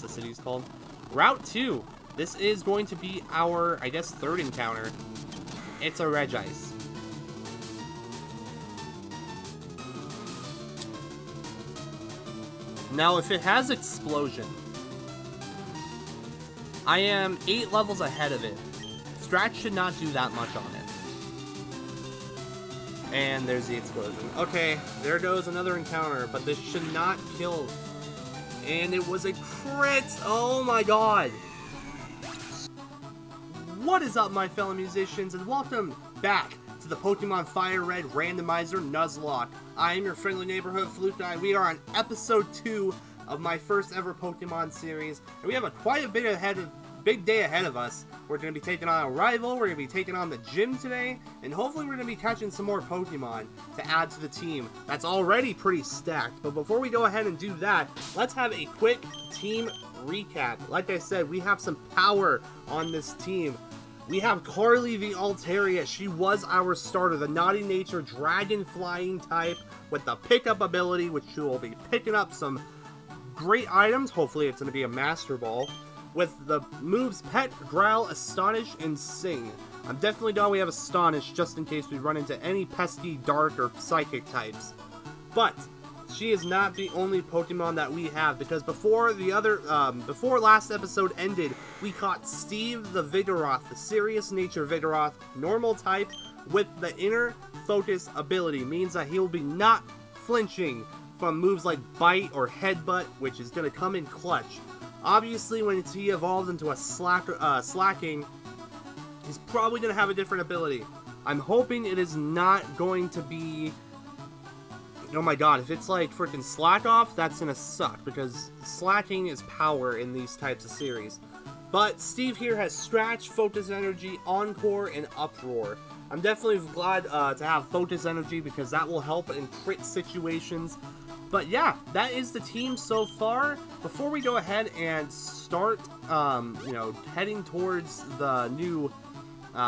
the city's called. Route 2. This is going to be our, I guess, third encounter. It's a Regice. Now, if it has Explosion, I am 8 levels ahead of it. Strat should not do that much on it. And there's the Explosion. Okay, there goes another encounter, but this should not kill. And it was a crit! Oh my god! What is up, my fellow musicians, and welcome back to the Pokemon Fire Red Randomizer Nuzlocke. I am your friendly neighborhood Fluke Guy. We are on episode 2 of my first ever Pokemon series, and we have quite a big day ahead of us. We're going to be taking on a rival, we're going to be taking on the gym today, and hopefully we're going to be catching some more Pokemon to add to the team that's already pretty stacked. But before we go ahead and do that, let's have a quick team recap. Like I said, we have some power on this team. We have Carly the Altaria. She was our starter, the Naughty Nature Dragon Flying type with the pickup ability, which she will be picking up some great items. Hopefully it's going to be a Master Ball. With the moves Pet, Growl, Astonish, and Sing. I'm definitely glad we have Astonish just in case we run into any pesky Dark or Psychic types. But she is not the only Pokemon that we have, because before last episode ended, we caught Steve the Vigoroth, the Serious Nature Vigoroth, normal type, with the Inner Focus ability. Means that he will be not flinching from moves like Bite or Headbutt, which is going to come in clutch. Obviously, when he evolves into a Slacking, he's probably going to have a different ability. I'm hoping it is not going to be... Oh my god, if it's like freaking Slack Off, that's gonna suck, because Slacking is power in these types of series. But Steve here has Scratch, Focus Energy, Encore, and Uproar. I'm definitely glad to have Focus Energy, because that will help in crit situations. But yeah, that is the team so far. Before we go ahead and start, heading towards the new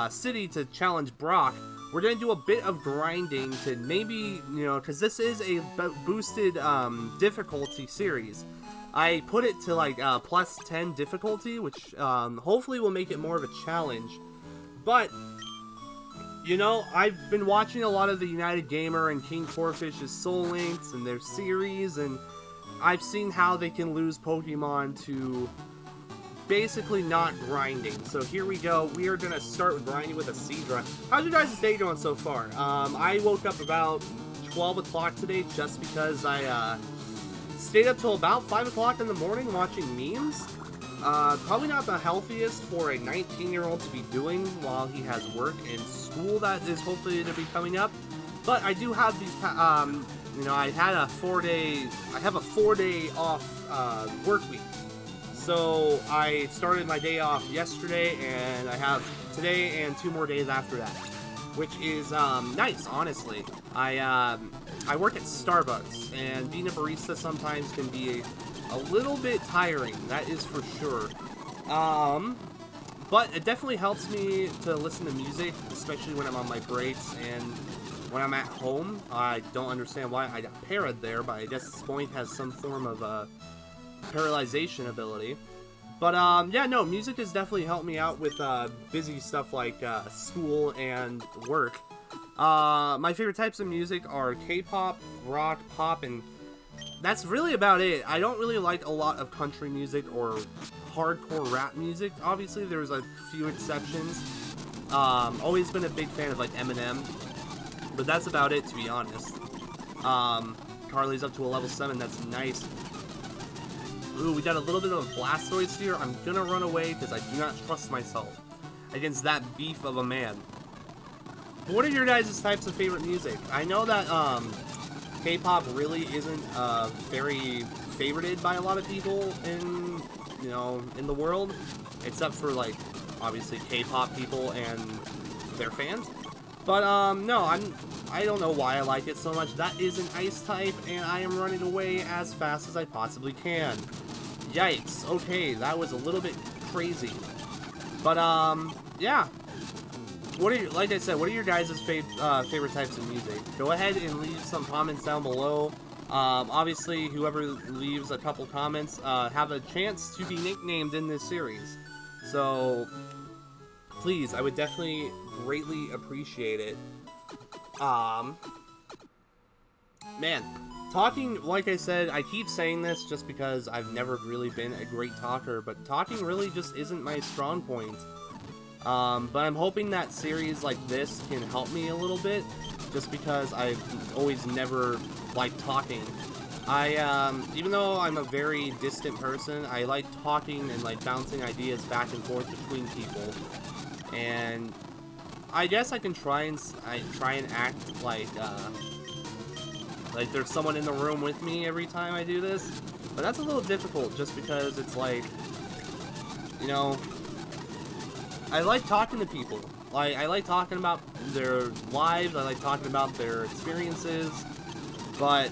city to challenge Brock, we're going to do a bit of grinding to maybe, because this is a boosted difficulty series. I put it to like plus 10 difficulty, which hopefully will make it more of a challenge. But, I've been watching a lot of the United Gamer and King Corfish's Soul Links and their series, and I've seen how they can lose Pokemon to basically not grinding. So here we go. We are going to start with grinding with a Seadra. How's your guys' day going so far? I woke up about 12 o'clock today just because I stayed up till about 5 o'clock in the morning watching memes. Probably not the healthiest for a 19-year-old to be doing while he has work and school that is hopefully to be coming up. But I do have these, I have a 4-day off work week. So I started my day off yesterday, and I have today and 2 more days after that, which is nice, honestly. I work at Starbucks, and being a barista sometimes can be a little bit tiring, that is for sure. But it definitely helps me to listen to music, especially when I'm on my breaks and when I'm at home. I don't understand why I got parried there, but I guess Spoink has some form of paralyzation ability. But yeah, no, music has definitely helped me out with busy stuff like school and work. My favorite types of music are K-pop, rock, pop, and that's really about it. I don't really like a lot of country music or hardcore rap music. Obviously there's a few exceptions. Always been a big fan of like Eminem, but that's about it, to be honest. Carly's up to a level 7, that's nice. Ooh, we got a little bit of a Blastoise here. I'm gonna run away because I do not trust myself against that beef of a man. What are your guys' types of favorite music? I know that K-pop really isn't very favorited by a lot of people in the world, except for like obviously K-pop people and their fans. But no, I don't know why I like it so much. That is an ice type, and I am running away as fast as I possibly can. Yikes. Okay, that was a little bit crazy. But yeah. Like I said, what are your guys' favorite types of music? Go ahead and leave some comments down below. Obviously, whoever leaves a couple comments have a chance to be nicknamed in this series. So, please, I would definitely greatly appreciate it. Man, talking, like I said, I keep saying this just because I've never really been a great talker, but talking really just isn't my strong point. But I'm hoping that series like this can help me a little bit, just because I've always never liked talking. Even though I'm a very distant person, I like talking and like bouncing ideas back and forth between people. And I guess I can try and act like there's someone in the room with me every time I do this, but that's a little difficult just because it's like, you know, I like talking to people. Like, I like talking about their lives, I like talking about their experiences, but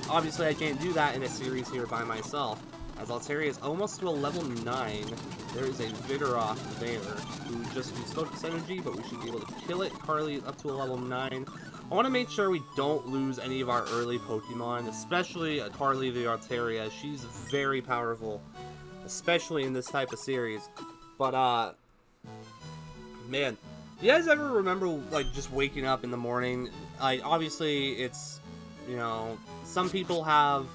obviously I can't do that in a series here by myself. As Altaria is almost to a level 9, there is a Vigoroth there who just used Focus Energy, but we should be able to kill it. Carly is up to a level 9. I want to make sure we don't lose any of our early Pokemon, especially Carly the Altaria. She's very powerful, especially in this type of series. But, man, you guys ever remember, like, just waking up in the morning? Like, obviously, it's, you know, some people have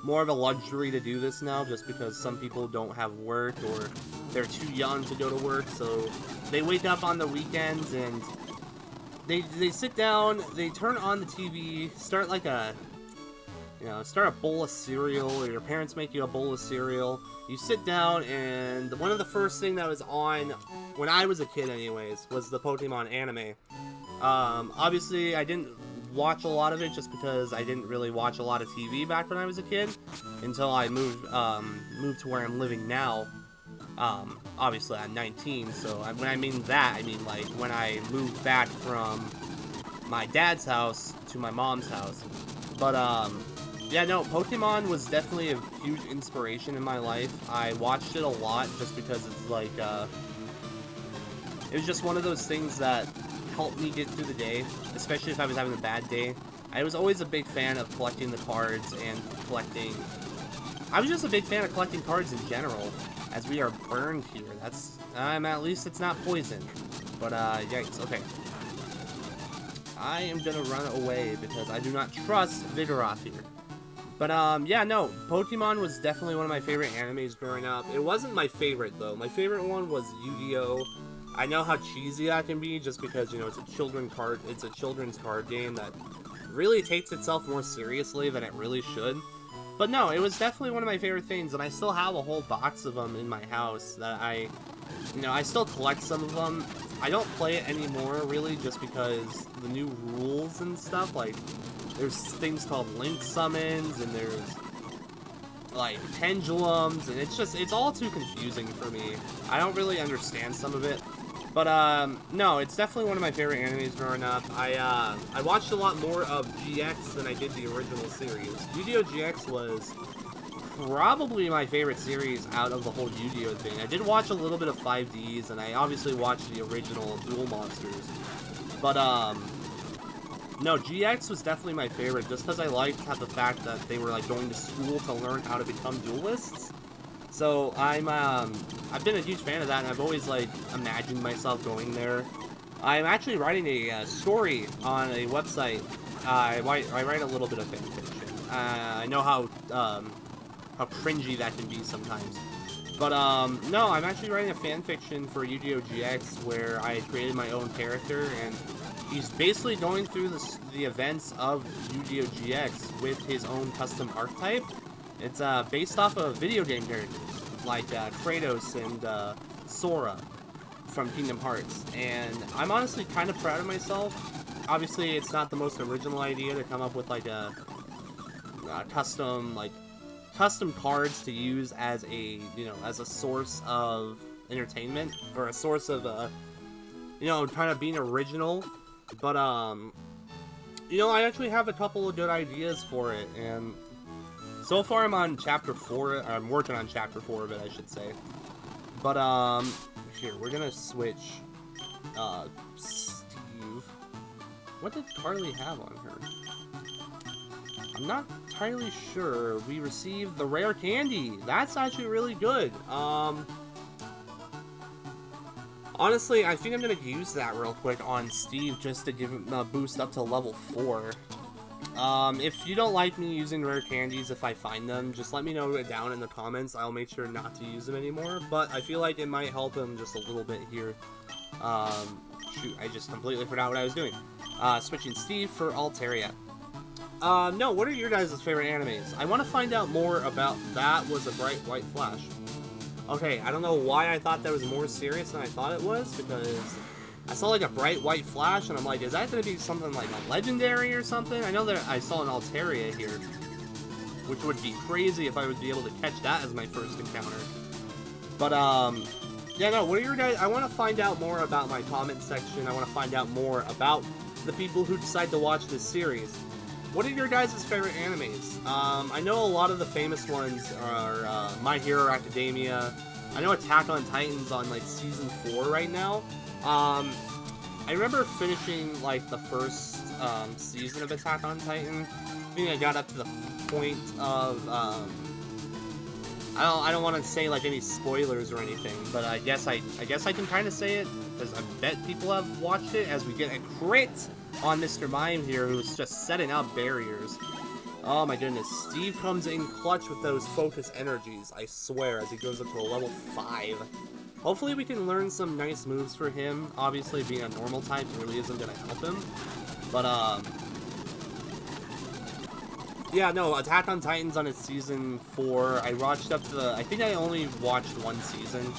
more of a luxury to do this now just because some people don't have work or they're too young to go to work, so they wake up on the weekends and they sit down, they turn on the TV, start like a, you know, start a bowl of cereal, or your parents make you a bowl of cereal. You sit down, and one of the first thing that was on, when I was a kid anyways, was the Pokemon anime. Obviously, I didn't watch a lot of it just because I didn't really watch a lot of TV back when I was a kid, until I moved to where I'm living now. Obviously I'm 19, so when I mean that, I mean like when I moved back from my dad's house to my mom's house. But, yeah, no, Pokemon was definitely a huge inspiration in my life. I watched it a lot just because it's like, it was just one of those things that helped me get through the day, especially if I was having a bad day. I was always a big fan of collecting the cards and collecting... I was just a big fan of collecting cards in general, as we are burned here. That's, at least it's not poison. But, yikes, okay. I am gonna run away because I do not trust Vigoroth here. But, yeah, no, Pokemon was definitely one of my favorite animes growing up. It wasn't my favorite, though. My favorite one was Yu-Gi-Oh! I know how cheesy that can be, just because, you know, it's a children's card game that really takes itself more seriously than it really should. But no, it was definitely one of my favorite things, and I still have a whole box of them in my house that I still collect some of them. I don't play it anymore, really, just because the new rules and stuff, like, there's things called Link Summons, and there's, like, pendulums, and it's all too confusing for me. I don't really understand some of it. But, no, it's definitely one of my favorite animes growing up. I watched a lot more of GX than I did the original series. Yu-Gi-Oh! GX was probably my favorite series out of the whole Yu-Gi-Oh! Thing. I did watch a little bit of 5Ds, and I obviously watched the original Duel Monsters. But, no, GX was definitely my favorite, just because I liked the fact that they were, like, going to school to learn how to become duelists. So, I've been a huge fan of that, and I've always, like, imagined myself going there. I'm actually writing a story on a website. I write a little bit of fanfiction. I know how cringy that can be sometimes. But, no, I'm actually writing a fanfiction for Yu-Gi-Oh! GX where I created my own character, and he's basically going through the events of Yu-Gi-Oh! GX with his own custom archetype. It's based off of video game characters, like Kratos and Sora from Kingdom Hearts. And I'm honestly kind of proud of myself. Obviously, it's not the most original idea to come up with like a custom cards to use as a, as a source of entertainment, or a source of kind of being original. But I actually have a couple of good ideas for it, and so far I'm on chapter 4. I'm working on chapter 4 of it, I should say. But here, we're gonna switch Steve. What did Carly have on her? I'm not entirely sure. We received the rare candy. That's actually really good. Honestly, I think I'm going to use that real quick on Steve just to give him a boost up to level 4. If you don't like me using rare candies, if I find them, just let me know it down in the comments. I'll make sure not to use them anymore, but I feel like it might help him just a little bit here. Shoot, I just completely forgot what I was doing. Switching Steve for Altaria. No, what are your guys' favorite animes? I want to find out more about That Was a Bright White Flash. Okay, I don't know why I thought that was more serious than I thought it was, because I saw like a bright white flash, and I'm like, is that going to be something like a legendary or something? I know that I saw an Altaria here, which would be crazy if I would be able to catch that as my first encounter. But, yeah, no, what are your guys... I want to find out more about my comment section. I want to find out more about the people who decide to watch this series. What are your guys' favorite animes? I know a lot of the famous ones are My Hero Academia. I know Attack on Titan's on like season 4 right now. I remember finishing like the first season of Attack on Titan. I think I got up to the point of I don't want to say like any spoilers or anything, but I guess I can kind of say it because I bet people have watched it, as we get a crit on Mr. Mime here, who's just setting up barriers. Oh my goodness, Steve comes in clutch with those focus energies, I swear, as he goes up to a level 5. Hopefully we can learn some nice moves for him. Obviously, being a normal type really isn't going to help him. But, yeah, no, Attack on Titan's on its season 4. I watched up to the... I think I only watched one season.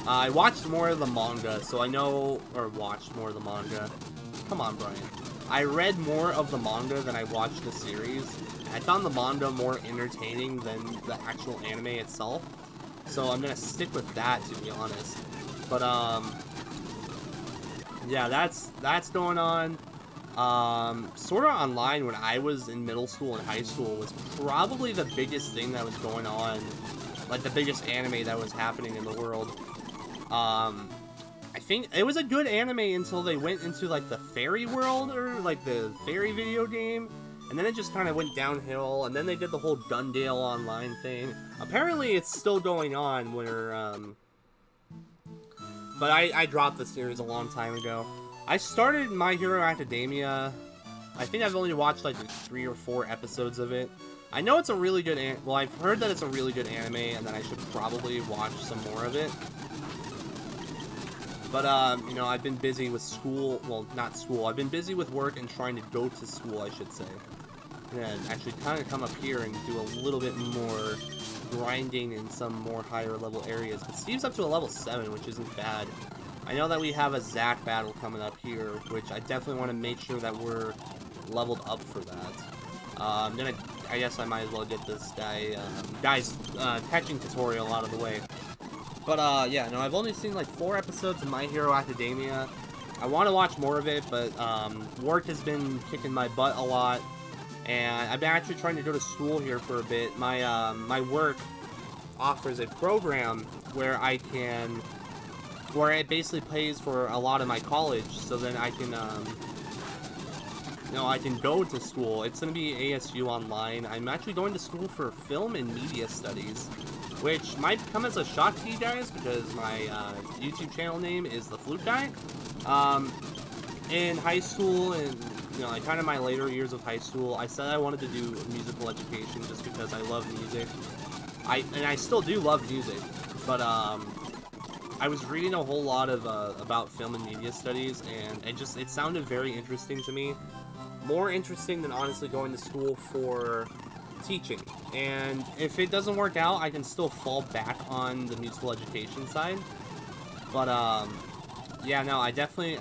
I watched more of the manga, so I know... Or watched more of the manga. Come on, Brian. I read more of the manga than I watched the series. I found the manga more entertaining than the actual anime itself. So I'm gonna stick with that, to be honest. But, yeah, that's going on. Sword Art Online, when I was in middle school and high school, was probably the biggest thing that was going on. Like, the biggest anime that was happening in the world. I think it was a good anime until they went into, like, the fairy world, or, like, the fairy video game. And then it just kind of went downhill, and then they did the whole Gundale Online thing. Apparently, it's still going on, where, but I dropped the series a long time ago. I started My Hero Academia. I think I've only watched, like, 3 or 4 episodes of it. I know it's a really good well, I've heard that it's a really good anime, and that I should probably watch some more of it. But, you know, I've been busy with school, well, not school, I've been busy with work and trying to go to school, I should say. And actually kind of come up here and do a little bit more grinding in some more higher level areas. But Steve's up to a level 7, which isn't bad. I know that we have a Zack battle coming up here, which I definitely want to make sure that we're leveled up for that. I guess I might as well get this guy's catching tutorial out of the way. But, yeah, no, I've only seen, like, 4 episodes of My Hero Academia. I want to watch more of it, but, work has been kicking my butt a lot. And I've been actually trying to go to school here for a bit. My work offers a program where where it basically pays for a lot of my college, so then I can, you know, I can go to school. It's going to be ASU online. I'm actually going to school for film and media studies, which might come as a shock to you guys, because my YouTube channel name is The Flute Guy. In high school, and you know, like kind of my later years of high school, I said I wanted to do musical education just because I love music. And I still do love music, but I was reading a whole lot of about film and media studies, and it sounded very interesting to me. More interesting than honestly going to school for teaching. And if it doesn't work out, I can still fall back on the musical education side. But yeah, no, I definitely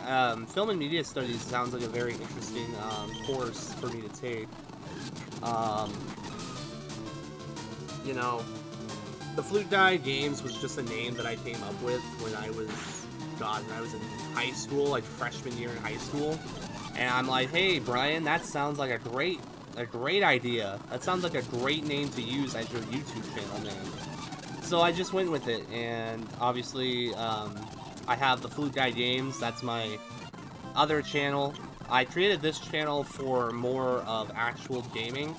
film and media studies sounds like a very interesting course for me to take. You know, the Flute Guy Games was just a name that I came up with when I was in high school, like freshman year in high school. And I'm like, hey, Brian, that sounds like a great idea. That sounds like a great name to use as your YouTube channel name. So I just went with it, and obviously, I have the Flute Guy Games. That's my other channel. I created this channel for more of actual gaming.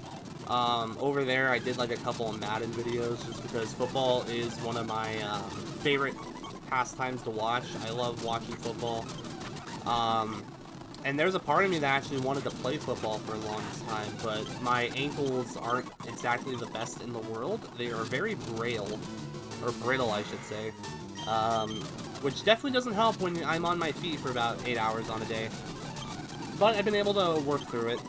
Over there, I did like a couple of Madden videos just because football is one of my favorite pastimes to watch. I love watching football. And there's a part of me that actually wanted to play football for the longest time, but my ankles aren't exactly the best in the world. They are very braille, or brittle, I should say. Which definitely doesn't help when I'm on my feet for about 8 hours on a day. But I've been able to work through it.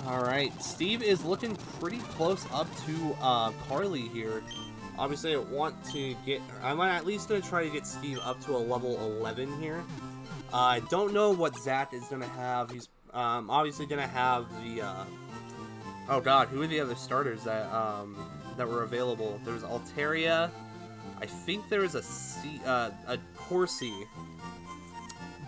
Alright, Steve is looking pretty close up to Carly here. Obviously, I'm at least going to try to get Steve up to a level 11 here. I don't know what Zach is going to have. He's obviously going to have the... oh god, who are the other starters that were available? There was Altaria. I think there was a Corsi.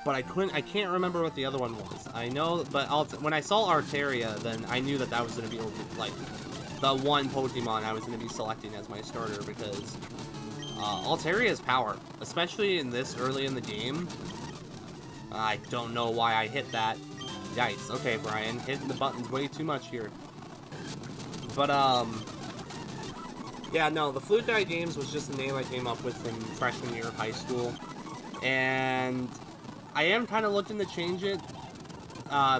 But I can't remember what the other one was. I know, but when I saw Altaria, then I knew that was going to be, like, the one Pokemon I was going to be selecting as my starter, because Altaria's power, especially in this early in the game. I don't know why I hit that. Yikes. Okay, Brian, hitting the buttons way too much here. But, yeah, no, the Flute Guy Games was just the name I came up with from freshman year of high school. And I am kind of looking to change it,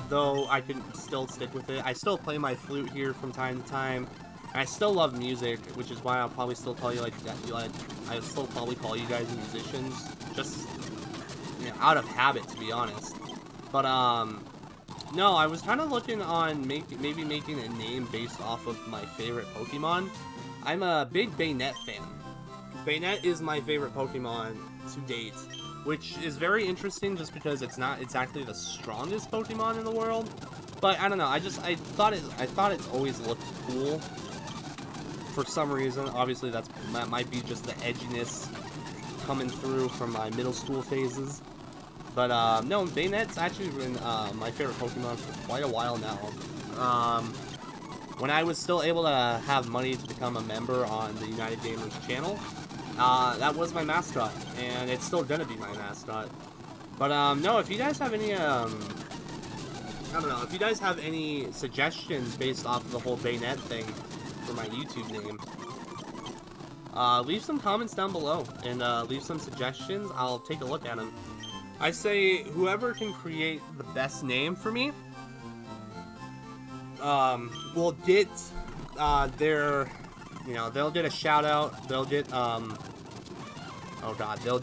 though I can still stick with it. I still play my flute here from time to time. And I still love music, which is why I'll probably still call you I still probably call you guys musicians, just, you know, out of habit, to be honest. But no, I was kind of looking on maybe making a name based off of my favorite Pokemon. I'm a big Baynet fan. Baynet is my favorite Pokemon to date, which is very interesting just because it's not exactly the strongest Pokemon in the world. But I don't know, I thought it's always looked cool for some reason. Obviously that might be just the edginess coming through from my middle school phases. But no, Baynet's actually been my favorite Pokemon for quite a while now. When I was still able to have money to become a member on the United Gamers channel, that was my mascot, and it's still gonna be my mascot. But no, if you guys have any I don't know, if you guys have any suggestions based off of the whole Baynet thing for my YouTube name, leave some comments down below and leave some suggestions. I'll take a look at them. I say whoever can create the best name for me will get their, you know, they'll get a shout out. They'll get oh god, they'll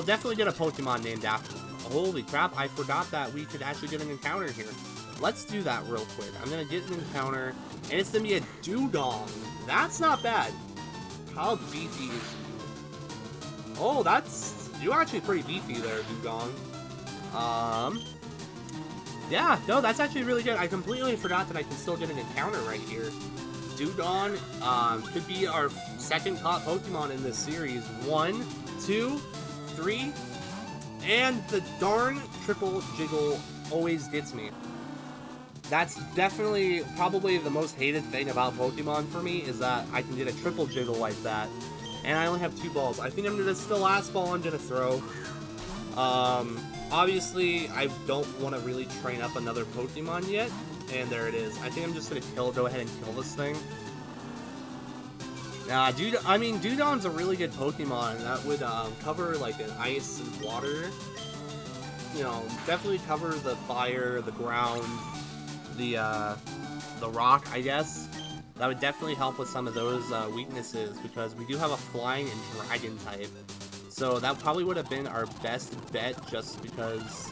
definitely get a Pokemon named after them. Holy crap, I forgot that we could actually get an encounter here. Let's do that real quick. I'm gonna get an encounter, and it's gonna be a Dewgong. That's not bad. How beefy is you? Oh, you're actually pretty beefy there, Dewgong. Yeah, no, that's actually really good. I completely forgot that I can still get an encounter right here. Dewgong could be our second top Pokemon in this series. 1, 2, 3, and the darn triple jiggle always gets me. That's definitely probably the most hated thing about Pokemon for me, is that I can get a triple jiggle like that, and I only have 2 balls. I think this is the last ball I'm gonna throw. Obviously, I don't want to really train up another Pokemon yet, and there it is. I think I'm just gonna go ahead and kill this thing. Dewgong's a really good Pokemon. That would cover like an ice and water. You know, definitely cover the fire, the ground, the rock, I guess. That would definitely help with some of those weaknesses, because we do have a flying and dragon type. So that probably would have been our best bet, just because,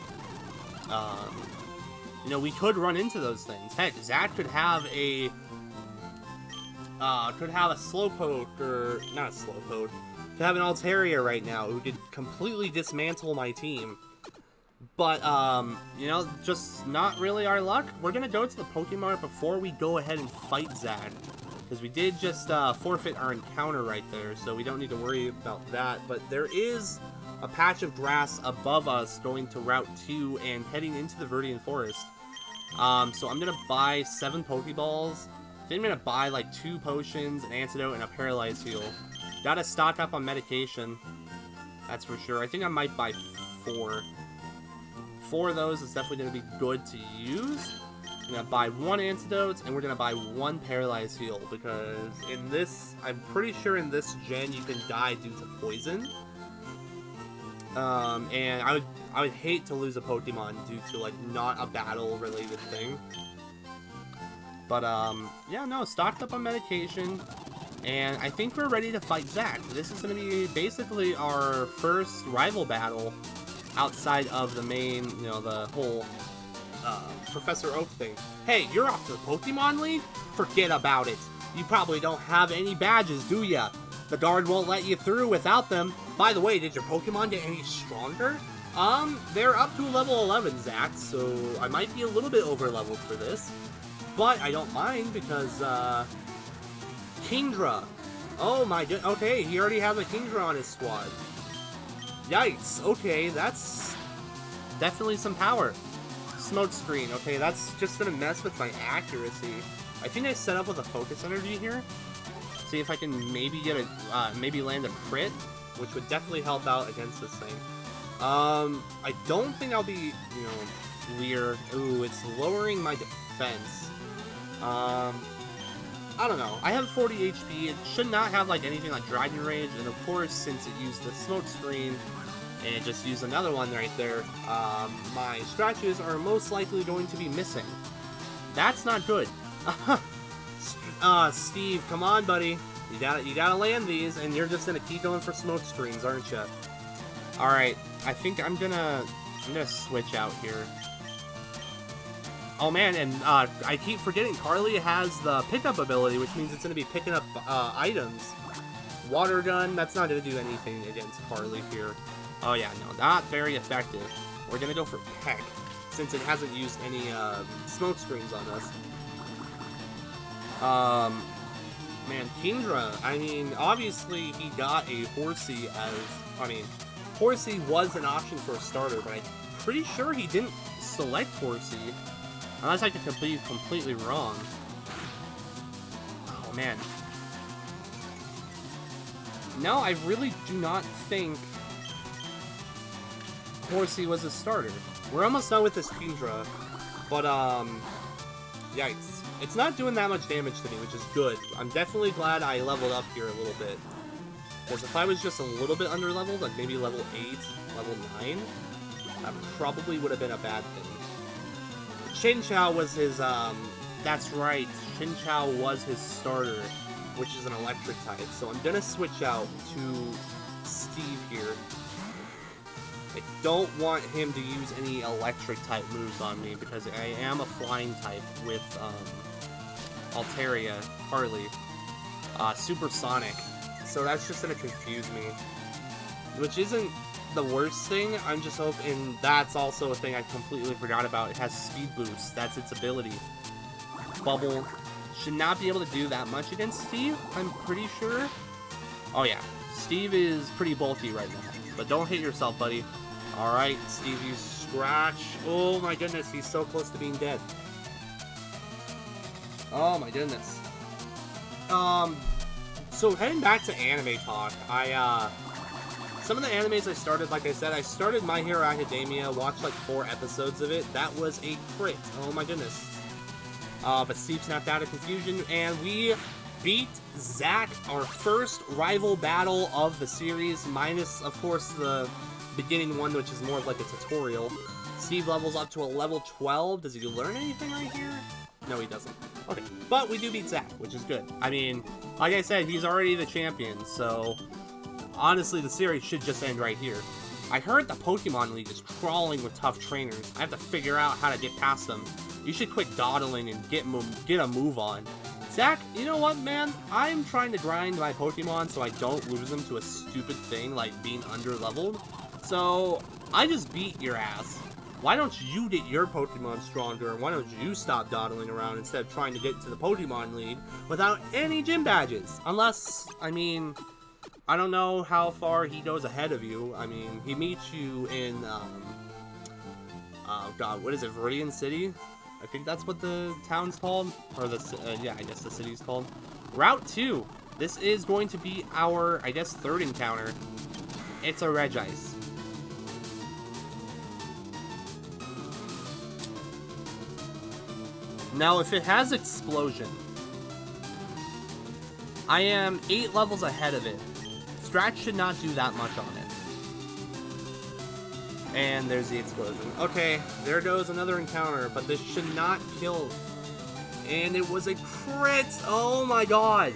you know, we could run into those things. Heck, Zach could have a Slowpoke, or not a Slowpoke, could have an Altaria right now who could completely dismantle my team. But, you know, just not really our luck. We're gonna go to the Pokemon before we go ahead and fight Zach, because we did just forfeit our encounter right there, so we don't need to worry about that. But there is a patch of grass above us going to Route 2 and heading into the Verdian Forest. So I'm gonna buy 7 Pokeballs. Then I'm gonna buy like 2 potions, an antidote, and a paralyze heal. Gotta stock up on medication, that's for sure. I think I might buy 4. 4 of those is definitely gonna be good to use. I'm gonna buy 1 antidote, and we're gonna buy 1 paralyzed heal, because in this, I'm pretty sure in this gen you can die due to poison. And I would hate to lose a Pokemon due to, like, not a battle-related thing. But, yeah, no, stocked up on medication, and I think we're ready to fight Zach. This is gonna be basically our first rival battle outside of the main, you know, the whole, Professor Oak thing. Hey, you're off to the Pokemon League? Forget about it. You probably don't have any badges, do ya? The guard won't let you through without them. By the way, did your Pokemon get any stronger? They're up to level 11, Zach, so I might be a little bit over-leveled for this. But I don't mind, because, Kingdra. Oh my god, okay, he already has a Kingdra on his squad. Yikes, okay, that's definitely some power. Smoke screen, okay, that's just gonna mess with my accuracy. I think I set up with a focus energy here. See if I can maybe get a, maybe land a crit, which would definitely help out against this thing. I don't think I'll be, you know, weird. Ooh, it's lowering my defense. I don't know. I have 40 HP. It should not have, like, anything like Dragon Rage, and of course, since it used the smoke screen, and it just used another one right there, my scratches are most likely going to be missing. That's not good. Steve, come on, buddy. You gotta land these, and you're just gonna keep going for smoke screens, aren't you? Alright, I think I'm gonna switch out here. Oh man, and I keep forgetting Carly has the pickup ability, which means it's gonna be picking up items. Water gun, that's not gonna do anything against Carly here. Oh yeah, no, not very effective. We're gonna go for Peck, since it hasn't used any smoke screens on us. Man, Kingdra, I mean, obviously he got a Horsey as, I mean, Horsey was an option for a starter, but I'm pretty sure he didn't select Horsey, unless I could be completely wrong. Oh, man. No, I really do not think Horsey was a starter. We're almost done with this Kingdra, but, yikes. It's not doing that much damage to me, which is good. I'm definitely glad I leveled up here a little bit. Because if I was just a little bit under-leveled, like maybe level 8, level 9, that probably would have been a bad thing. Chinchou was his, that's right, Chinchou was his starter, which is an electric type. So I'm gonna switch out to Steve here. I don't want him to use any electric type moves on me, because I am a flying type with, Altaria, Carly, Supersonic, so that's just gonna confuse me, which isn't the worst thing. I'm just hoping that's also a thing I completely forgot about. It has speed boost, that's its ability. Bubble should not be able to do that much against Steve, I'm pretty sure. Oh yeah, Steve is pretty bulky right now, but don't hit yourself, buddy. Alright, Steve, you scratch. Oh my goodness, he's so close to being dead. Oh my goodness. So heading back to anime talk, some of the animes I started, like I said, I started My Hero Academia, watched like 4 episodes of it. That was a crit. Oh my goodness. But Steve snapped out of confusion, and we beat Zach, our first rival battle of the series, minus, of course, the beginning one, which is more of like a tutorial. Steve levels up to a level 12. Does he learn anything right here? No, he doesn't. Okay, but we do beat Zach, which is good. I mean, like I said, he's already the champion, so honestly, the series should just end right here. I heard the Pokemon League is crawling with tough trainers. I have to figure out how to get past them. You should quit dawdling and get a move on. Zach, you know what, man? I'm trying to grind my Pokemon so I don't lose them to a stupid thing like being under-leveled. So, I just beat your ass. Why don't you get your Pokemon stronger, and why don't you stop dawdling around instead of trying to get into the Pokemon League without any gym badges? Unless, I mean, I don't know how far he goes ahead of you. I mean, he meets you in, oh god, what is it, Viridian City? I think that's what the town's called, or the, yeah, I guess the city's called. Route 2. This is going to be our, I guess, 3rd encounter. It's a Regice. Now, if it has Explosion, I am 8 levels ahead of it. Strat should not do that much on it. And there's the Explosion. Okay, there goes another encounter, but this should not kill. And it was a crit! Oh my god!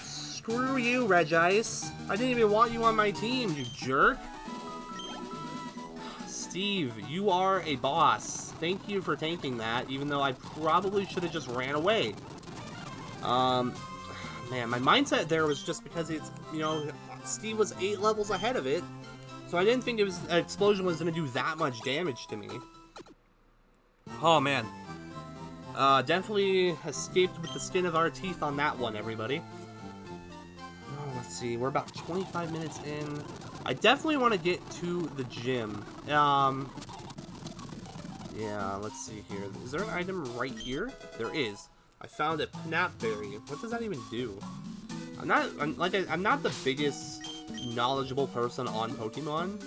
Screw you, Regice. I didn't even want you on my team, you jerk. Steve, you are a boss. Thank you for tanking that, even though I probably should have just ran away. Man, my mindset there was just because it's, you know, Steve was 8 levels ahead of it. So I didn't think it was an explosion was going to do that much damage to me. Oh, man. Definitely escaped with the skin of our teeth on that one, everybody. Oh, let's see. We're about 25 minutes in. I definitely want to get to the gym. Yeah, let's see here. Is there an item right here? There is. I found a Pinapberry. What does that even do? I'm not the biggest knowledgeable person on Pokemon.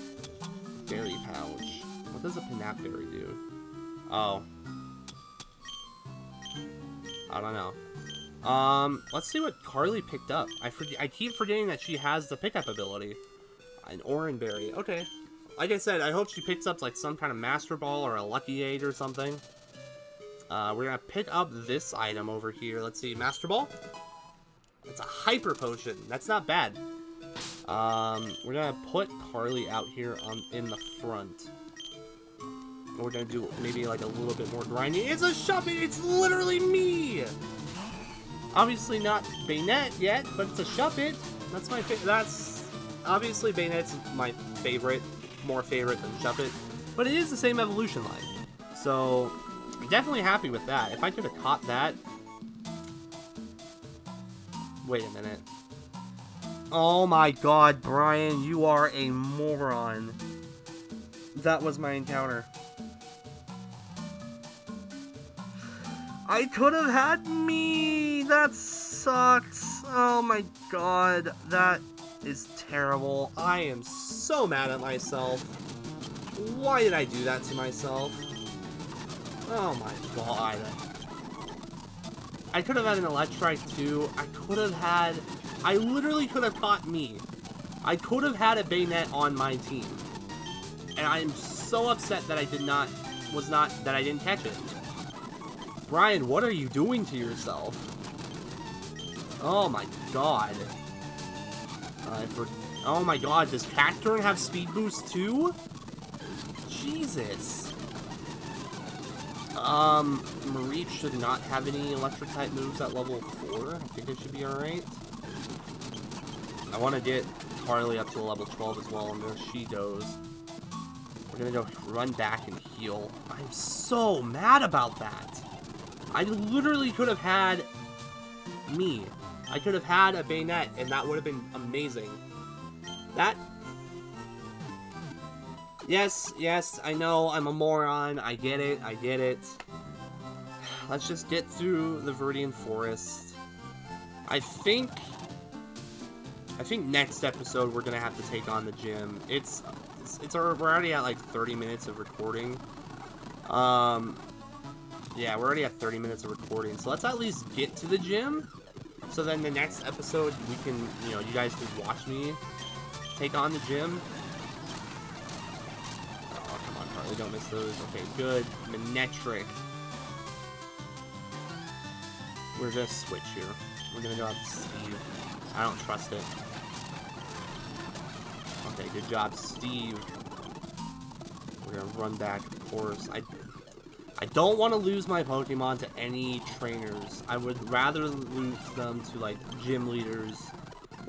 Berry pouch. What does a Pinapberry do? Oh. I don't know. Let's see what Carly picked up. I keep forgetting that she has the pickup ability. An Oranberry. Okay. Like I said, I hope she picks up like some kind of Master Ball or a Lucky 8 or something. We're gonna pick up this item over here. Let's see, Master Ball. It's a Hyper Potion. That's not bad. We're gonna put Carly out here in the front. We're gonna do maybe like a little bit more grinding. It's a Shuppet! It's literally me! Obviously not Bayonet yet, but it's a Shuppet. That's my favorite. That's obviously Bayonet's my favorite, more favorite than Shuppet, but it is the same evolution line. So I'm definitely happy with that. If I could have caught that. Wait a minute. Oh my god, Brian, you are a moron. That was my encounter. I could have had me! That sucks. Oh my god, that is terrible. I am so mad at myself. Why did I do that to myself? Oh my god. I could have had an Electrike too. I literally could have caught me. I could have had a Bayonet on my team. And I am so upset that I didn't catch it. Brian, what are you doing to yourself? Oh my god. Oh my god, does Cacturne have Speed Boost too? Jesus. Mareep should not have any electric type moves at level 4. I think it should be alright. I want to get Carly up to a level 12 as well, and there she goes. We're gonna go run back and heal. I'm so mad about that. I literally could have had me. I could have had a Bayonet, and that would have been amazing. Yes, I know, I'm a moron. I get it. Let's just get through the Viridian Forest. I think next episode we're gonna have to take on the gym. We're already at like 30 minutes of recording. Yeah, we're already at 30 minutes of recording, so let's at least get to the gym. So then the next episode we can, you guys can watch me take on the gym. Oh, come on, Carly, don't miss those. Okay, good. Manectric. We're gonna switch here. We're gonna go out to Steve. I don't trust it. Okay, good job, Steve. We're gonna run back, of course. I don't want to lose my Pokemon to any trainers. I would rather lose them to, like, gym leaders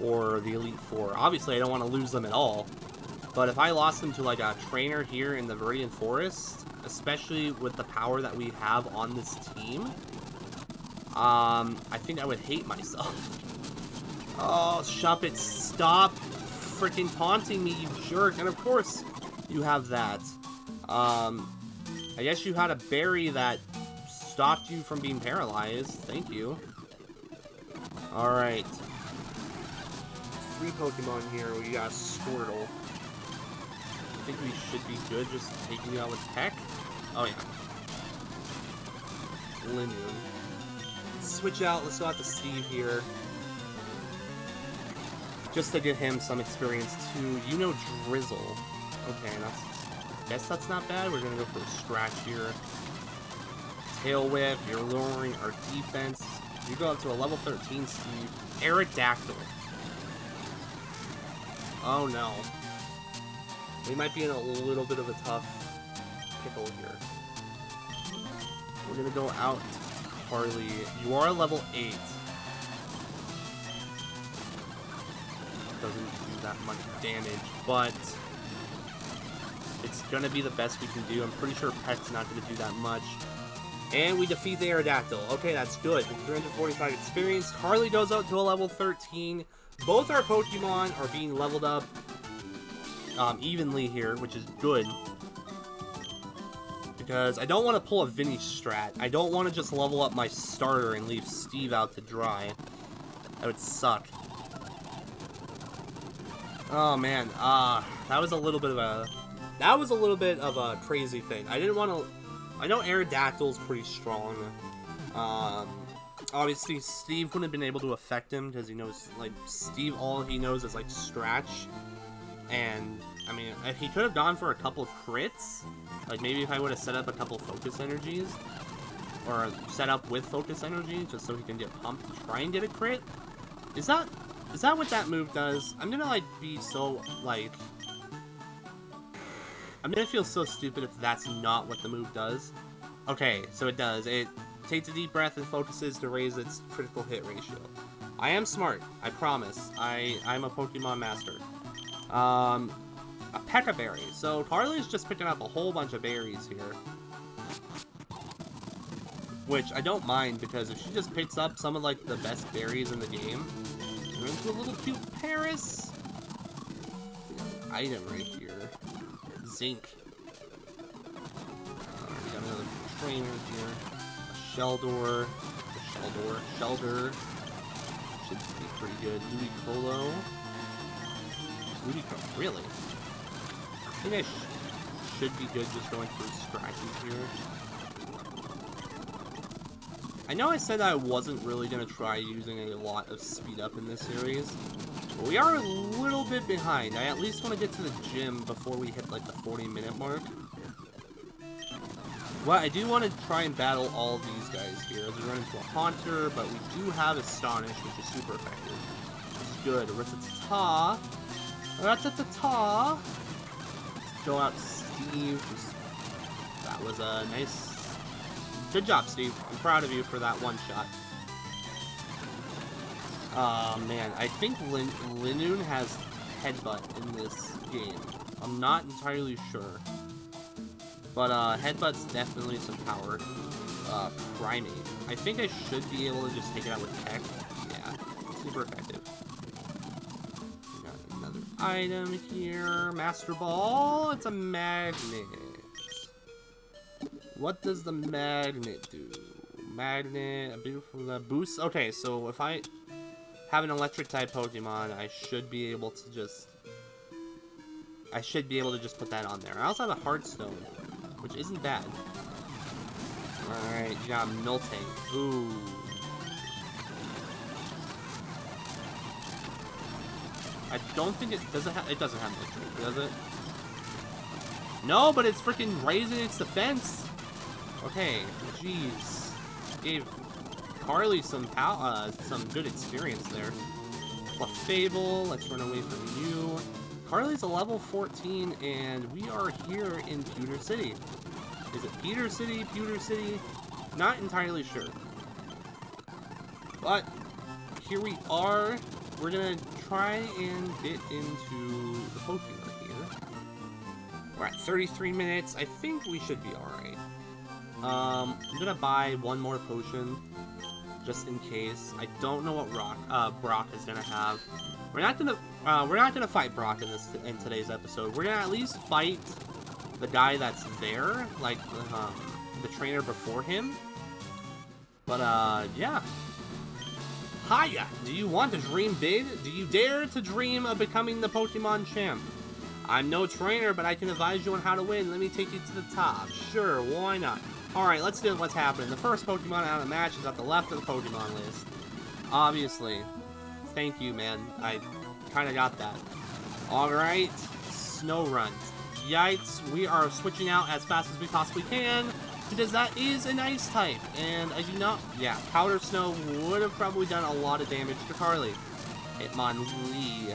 or the Elite Four. Obviously, I don't want to lose them at all. But if I lost them to, like, a trainer here in the Viridian Forest, especially with the power that we have on this team, I think I would hate myself. Oh, Shuppet, stop freaking taunting me, you jerk. And of course, you have that. I guess you had a berry that stopped you from being paralyzed. Thank you. Alright. 3 Pokemon here. We got Squirtle. I think we should be good just taking you out with Peck. Oh, yeah. Linoon. Switch out, let's go out to Steve here. Just to get him some experience too. You know Drizzle. Okay, guess that's not bad. We're gonna go for a scratch here. Tail Whip, you're lowering our defense. You go up to a level 13, Steve. Aerodactyl. Oh no. We might be in a little bit of a tough pickle here. We're gonna go out to Carly. You are level 8. Doesn't do that much damage, but it's gonna be the best we can do. I'm pretty sure Pet's not gonna do that much. And we defeat the Aerodactyl. Okay, that's good. 345 experience. Carly goes out to a level 13. Both our Pokemon are being leveled up evenly here, which is good. Because I don't want to pull a Vinny strat. I don't want to just level up my starter and leave Steve out to dry. That would suck. Oh man, that was a little bit of a crazy thing. I didn't want to. I know Aerodactyl's pretty strong. Obviously, Steve wouldn't have been able to affect him because he knows, like, Steve, all he knows is, like, Scratch. And, I mean, he could have gone for a couple crits. Like, maybe if I would have set up a couple Focus Energies. Or set up with Focus Energy, just so he can get pumped to try and get a crit. Is that what that move does? I'm gonna, like, be so, like... I'm gonna feel so stupid if that's not what the move does. Okay, so it does. It takes a deep breath and focuses to raise its critical hit ratio. I am smart, I promise. I'm a Pokemon master. A Pekka Berry. So Carly's just picking up a whole bunch of berries here. Which I don't mind, because if she just picks up some of, like, the best berries in the game, turn into a little cute Paris. We got an item right here. Zinc. We got another trainer here. A Sheldor. Shelder. Should be pretty good. Ludicolo. Really? I think I should be good just going through scratches here. I know I said I wasn't really going to try using a lot of speed up in this series. We are a little bit behind. I at least want to get to the gym before we hit, like, the 40-minute mark. Well, I do want to try and battle all these guys here as we run into a Haunter, but we do have Astonish, which is super effective. It's good. Rattata. Rattata. Let's go out to Steve. That was a nice... Good job, Steve. I'm proud of you for that one shot. Man, I think Linoon has Headbutt in this game. I'm not entirely sure. But, Headbutt's definitely some power. Primate. I think I should be able to just take it out with Peck. Yeah, super effective. We got another item here. Master Ball. It's a magnet. What does the magnet do? Magnet, a beautiful boost. Okay, so if I have an electric type Pokemon, I should be able to just put that on there. I also have a Heartstone, which isn't bad. Alright, you got Miltank. Ooh. I don't think it doesn't have Miltank, does it? No, but it's freaking raising its defense. Okay, jeez. Gave Carly some good experience there. Clefable, let's run away from you. Carly's a level 14, and we are here in Pewter City. Is it Pewter City? Pewter City? Not entirely sure. But here we are. We're gonna try and get into the Pokemon here. We're at 33 minutes. I think we should be alright. I'm gonna buy one more potion, just in case. I don't know what Brock is gonna have. We're not gonna fight Brock in today's episode. We're gonna at least fight the guy that's there, like the trainer before him. But yeah. Hiya! Do you want to dream big? Do you dare to dream of becoming the Pokemon champ? I'm no trainer, but I can advise you on how to win. Let me take you to the top. Sure, why not? Alright, let's do what's happening. The first Pokemon out of the match is at the left of the Pokemon list. Obviously. Thank you, man. I kind of got that. Alright, Snow Runt. Yikes, we are switching out as fast as we possibly can, because that is an Ice type, and I do not... Yeah, Powder Snow would have probably done a lot of damage to Carly. Hitmonlee.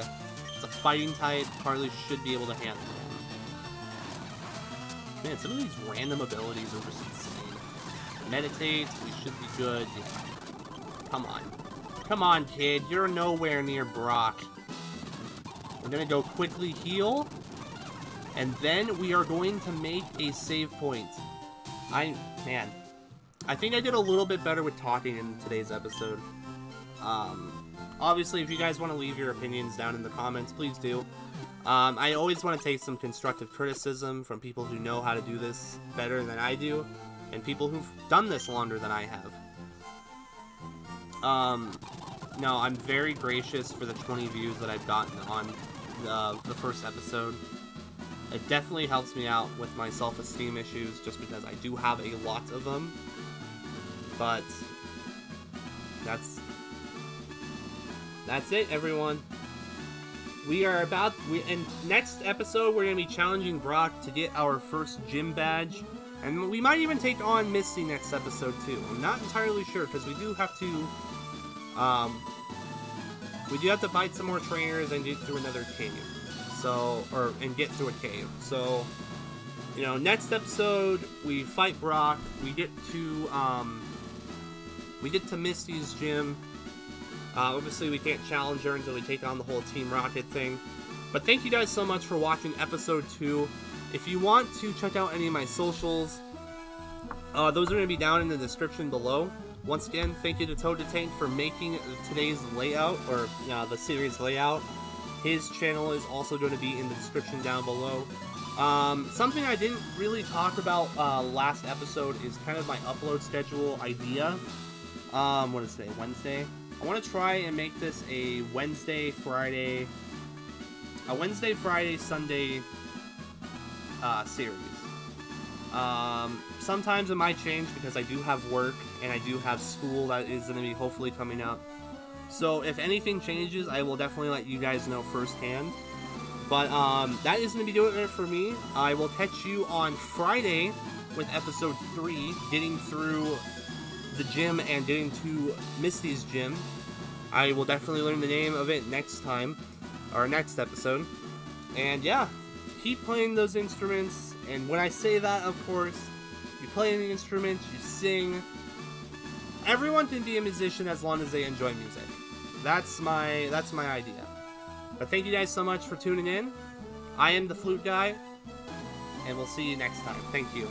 It's a fighting type, Carly should be able to handle it. Man, some of these random abilities are just insane. Meditate, we should be good. Yeah. Come on. Come on, kid, you're nowhere near Brock. We're gonna go quickly heal, and then we are going to make a save point. Man, I think I did a little bit better with talking in today's episode. Obviously, if you guys want to leave your opinions down in the comments, please do. I always want to take some constructive criticism from people who know how to do this better than I do, and people who've done this longer than I have. No, I'm very gracious for the 20 views that I've gotten on the first episode. It definitely helps me out with my self-esteem issues, just because I do have a lot of them. But that's it, everyone. In next episode, we're gonna be challenging Brock to get our first gym badge, and we might even take on Misty next episode too. I'm not entirely sure, because we do have to fight some more trainers and get through another cave. And get through a cave. So, you know, next episode we fight Brock. We get to Misty's gym. Obviously, we can't challenge her until we take on the whole Team Rocket thing. But thank you guys so much for watching episode 2. If you want to check out any of my socials, those are going to be down in the description below. Once again, thank you to Togetank for making today's layout, or the series layout. His channel is also going to be in the description down below. Something I didn't really talk about last episode is kind of my upload schedule idea. What is today? Wednesday? I want to try and make this a Wednesday, Friday, Sunday series. Sometimes it might change because I do have work and I do have school that is going to be hopefully coming up. So if anything changes, I will definitely let you guys know firsthand. But that is going to be doing it for me. I will catch you on Friday with episode 3, getting through the gym and getting to Misty's gym. I will definitely learn the name of it next time, or next episode. And yeah, keep playing those instruments. And when I say that, of course, you play the instruments, you sing. Everyone can be a musician as long as they enjoy music. That's my idea. But thank you guys so much for tuning in. I am the Flute Guy, and we'll see you next time. Thank you.